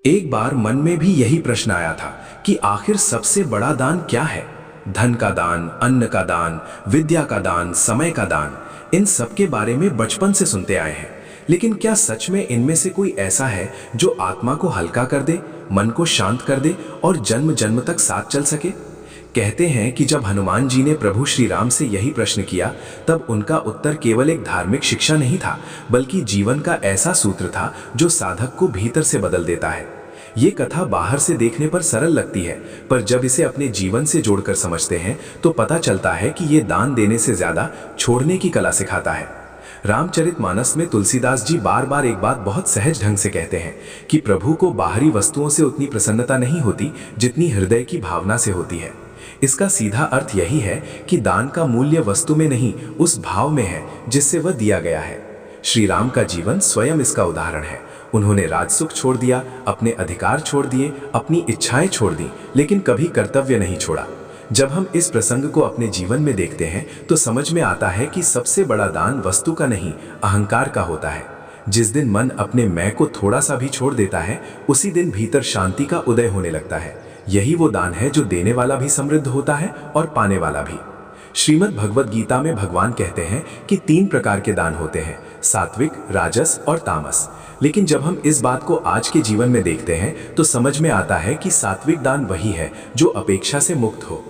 एक बार मन में भी यही प्रश्न आया था कि आखिर सबसे बड़ा दान क्या है। धन का दान, अन्न का दान, विद्या का दान, समय का दान, इन सब के बारे में बचपन से सुनते आए हैं। लेकिन क्या सच में इनमें से कोई ऐसा है जो आत्मा को हल्का कर दे, मन को शांत कर दे और जन्म जन्म तक साथ चल सके? कहते हैं कि जब हनुमान जी ने प्रभु श्री राम से यही प्रश्न किया, तब उनका उत्तर केवल एक धार्मिक शिक्षा नहीं था, बल्कि जीवन का ऐसा सूत्र था जो साधक को भीतर से बदल देता है। ये कथा बाहर से देखने पर सरल लगती है, पर जब इसे अपने जीवन से जोड़कर समझते हैं तो पता चलता है कि ये दान देने से ज्यादा छोड़ने की कला सिखाता है। रामचरितमानस में तुलसीदास जी बार बार एक बात बहुत सहज ढंग से कहते हैं कि प्रभु को बाहरी वस्तुओं से उतनी प्रसन्नता नहीं होती जितनी हृदय की भावना से होती है। इसका सीधा अर्थ यही है कि दान का मूल्य वस्तु में नहीं, उस भाव में है जिससे वह दिया गया है। श्री राम का जीवन स्वयं इसका उदाहरण है। उन्होंने राजसुख छोड़ दिया, अपने अधिकार छोड़ दिए, अपनी इच्छाएं छोड़ दी, लेकिन कभी कर्तव्य नहीं छोड़ा। जब हम इस प्रसंग को अपने जीवन में देखते हैं तो समझ में आता है कि सबसे बड़ा दान वस्तु का नहीं, अहंकार का होता है। जिस दिन मन अपने मैं को थोड़ा सा भी छोड़ देता है, उसी दिन भीतर शांति का उदय होने लगता है। यही वो दान है जो देने वाला भी समृद्ध होता है और पाने वाला भी। श्रीमद् भगवद गीता में भगवान कहते हैं कि 3 प्रकार के दान होते हैं, सात्विक, राजस और तामस। लेकिन जब हम इस बात को आज के जीवन में देखते हैं तो समझ में आता है कि सात्विक दान वही है जो अपेक्षा से मुक्त हो।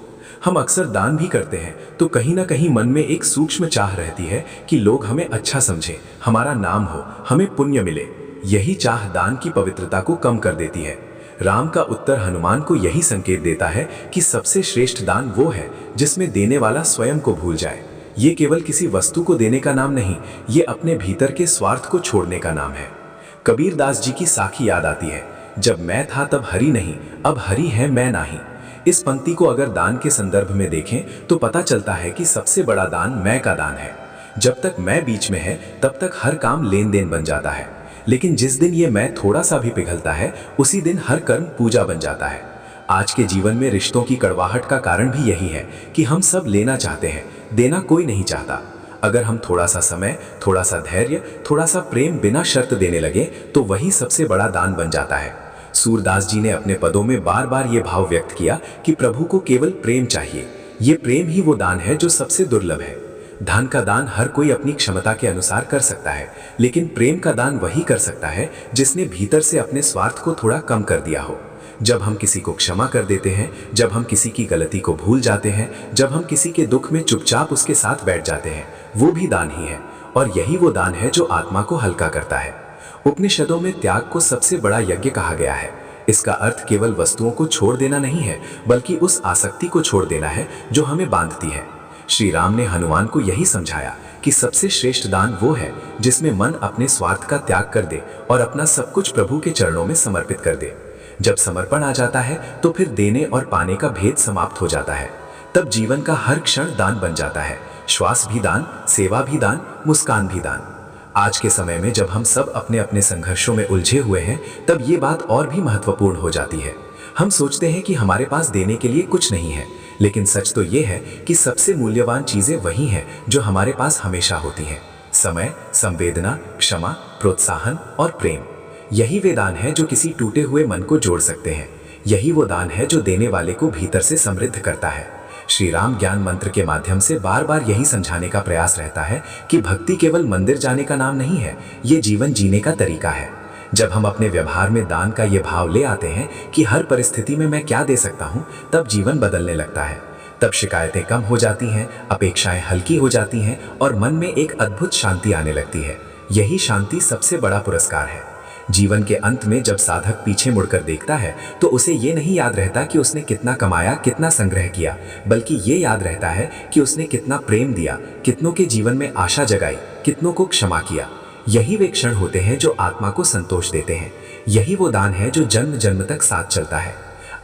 हम अक्सर दान भी करते हैं तो कहीं ना कहीं मन में एक सूक्ष्म चाह रहती है कि लोग हमें अच्छा समझें, हमारा नाम हो, हमें पुण्य मिले। यही चाह दान की पवित्रता को कम कर देती है। राम का उत्तर हनुमान को यही संकेत देता है कि सबसे श्रेष्ठ दान वो है जिसमें देने वाला स्वयं को भूल जाए। ये केवल किसी वस्तु को देने का नाम नहीं, ये अपने भीतर के स्वार्थ को छोड़ने का नाम है। कबीर दास जी की साखी याद आती है, जब मैं था तब हरि नहीं, अब हरि है मैं नाही। इस पंक्ति को अगर दान के संदर्भ में देखें तो पता चलता है कि सबसे बड़ा दान मैं का दान है। जब तक मैं बीच में है तब तक हर काम लेन देन बन जाता है, लेकिन जिस दिन ये मैं थोड़ा सा भी पिघलता है उसी दिन हर कर्म पूजा बन जाता है। आज के जीवन में रिश्तों की कड़वाहट का कारण भी यही है कि हम सब लेना चाहते हैं, देना कोई नहीं चाहता। अगर हम थोड़ा सा समय, थोड़ा सा धैर्य, थोड़ा सा प्रेम बिना शर्त देने लगे तो वही सबसे बड़ा दान बन जाता है। सूरदास जी ने अपने पदों में बार बार ये भाव व्यक्त किया कि प्रभु को केवल प्रेम चाहिए। ये प्रेम ही वो दान है जो सबसे दुर्लभ है। धन का दान हर कोई अपनी क्षमता के अनुसार कर सकता है, लेकिन प्रेम का दान वही कर सकता है जिसने भीतर से अपने स्वार्थ को थोड़ा कम कर दिया हो। जब हम किसी को क्षमा कर देते हैं, जब हम किसी की गलती को भूल जाते हैं, जब हम किसी के दुख में चुपचाप उसके साथ बैठ जाते हैं, वो भी दान ही है। और यही वो दान है जो आत्मा को हल्का करता है। उपनिषदों में त्याग को सबसे बड़ा यज्ञ कहा गया है। इसका अर्थ केवल वस्तुओं को छोड़ देना नहीं है, बल्कि उस आसक्ति को छोड़ देना है जो हमें बांधती है। श्री राम ने हनुमान को यही समझाया कि सबसे श्रेष्ठ दान वो है जिसमें मन अपने स्वार्थ का त्याग कर दे और अपना सब कुछ प्रभु के चरणों में समर्पित कर दे। जब समर्पण आ जाता है तो फिर देने और पाने का भेद समाप्त हो जाता है। तब जीवन का हर क्षण दान बन जाता है। श्वास भी दान, सेवा भी दान, मुस्कान भी दान। आज के समय में जब हम सब अपने अपने संघर्षों में उलझे हुए हैं, तब ये बात और भी महत्वपूर्ण हो जाती है। हम सोचते हैं कि हमारे पास देने के लिए कुछ नहीं है, लेकिन सच तो ये है कि सबसे मूल्यवान चीजें वही हैं जो हमारे पास हमेशा होती हैं। समय, संवेदना, क्षमा, प्रोत्साहन और प्रेम। यही वे दान है जो किसी टूटे हुए मन को जोड़ सकते हैं। यही वो दान है जो देने वाले को भीतर से समृद्ध करता है। श्री राम ज्ञान मंत्र के माध्यम से बार बार यही समझाने का प्रयास रहता है कि भक्ति केवल मंदिर जाने का नाम नहीं है, ये जीवन जीने का तरीका है। जब हम अपने व्यवहार में दान का ये भाव ले आते हैं कि हर परिस्थिति में मैं क्या दे सकता हूँ, तब जीवन बदलने लगता है। तब शिकायतें कम हो जाती हैं, अपेक्षाएं हल्की हो जाती हैं और मन में एक अद्भुत शांति आने लगती है। यही शांति सबसे बड़ा पुरस्कार है। जीवन के अंत में जब साधक पीछे मुड़कर देखता है तो उसे ये नहीं याद रहता कि उसने कितना कमाया, कितना संग्रह किया, बल्कि ये याद रहता है कि उसने कितना प्रेम दिया, कितनों के जीवन में आशा जगाई, कितनों को क्षमा किया। यही वे क्षण होते हैं जो आत्मा को संतोष देते हैं। यही वो दान है जो जन्म जन्म तक साथ चलता है।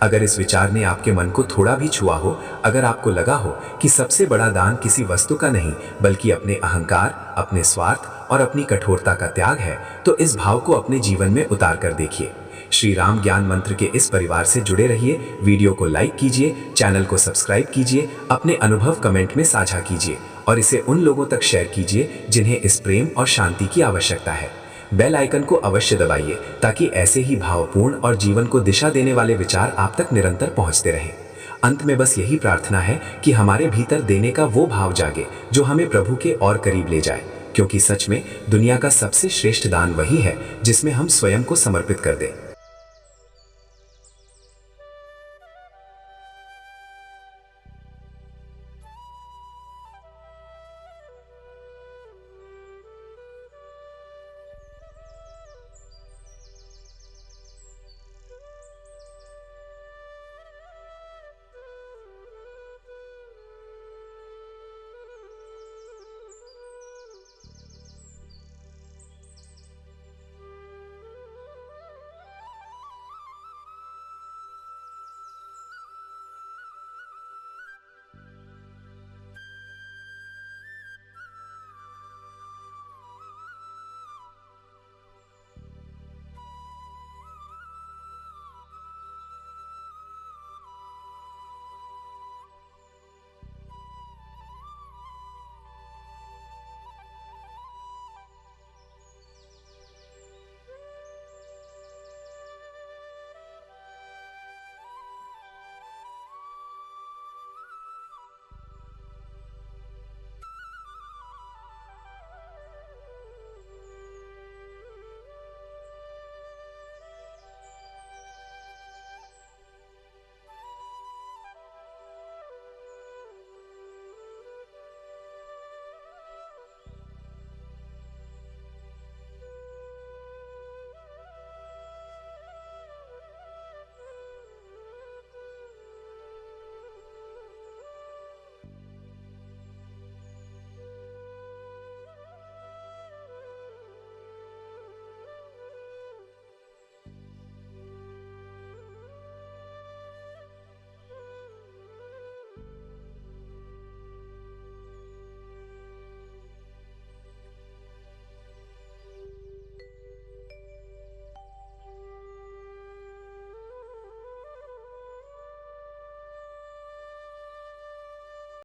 अगर इस विचार ने आपके मन को थोड़ा भी छुआ हो, अगर आपको लगा हो कि सबसे बड़ा दान किसी वस्तु का नहीं बल्कि अपने अहंकार, अपने स्वार्थ और अपनी कठोरता का त्याग है, तो इस भाव को अपने जीवन में उतार कर देखिए। श्री राम ज्ञान मंत्र के इस परिवार से जुड़े रहिए। वीडियो को लाइक कीजिए, चैनल को सब्सक्राइब कीजिए, अपने अनुभव कमेंट में साझा कीजिए और इसे उन लोगों तक शेयर कीजिए जिन्हें इस प्रेम और शांति की आवश्यकता है। बेल आइकन को अवश्य दबाइए ताकि ऐसे ही भावपूर्ण और जीवन को दिशा देने वाले विचार आप तक निरंतर पहुंचते रहें। अंत में बस यही प्रार्थना है कि हमारे भीतर देने का वो भाव जागे जो हमें प्रभु के और करीब ले जाए, क्योंकि सच में दुनिया का सबसे श्रेष्ठ दान वही है जिसमें हम स्वयं को समर्पित कर दें।